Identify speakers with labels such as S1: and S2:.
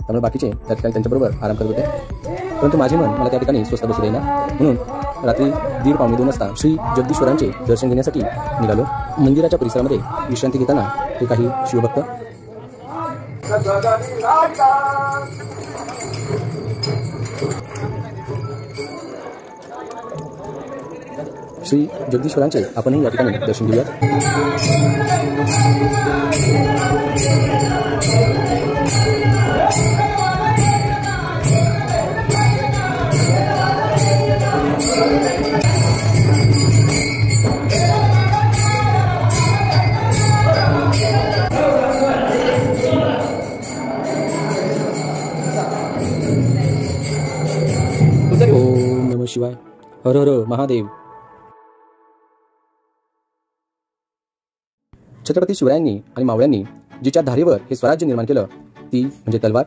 S1: त्यामुळे बाकीचे त्या ठिकाणी त्यांच्याबरोबर आराम करत होते. परंतु माझे मन मला त्या ठिकाणी स्वस्त बसू देईना, म्हणून रात्री 1:30-2 वाजता श्री जगदीश्वरांचे दर्शन घेण्यासाठी निघालो. मंदिराच्या परिसरामध्ये विश्रांती घेताना ते काही शिवभक्त श्री जगदीश्वरांचे आपणही या ठिकाणी दर्शन घेऊयात. ओम नमः शिवाय. हर हर महादेव. छत्रपती शिवरायांनी आणि मावळ्यांनी जिच्या धारेवर हे स्वराज्य निर्माण केलं ती म्हणजे तलवार.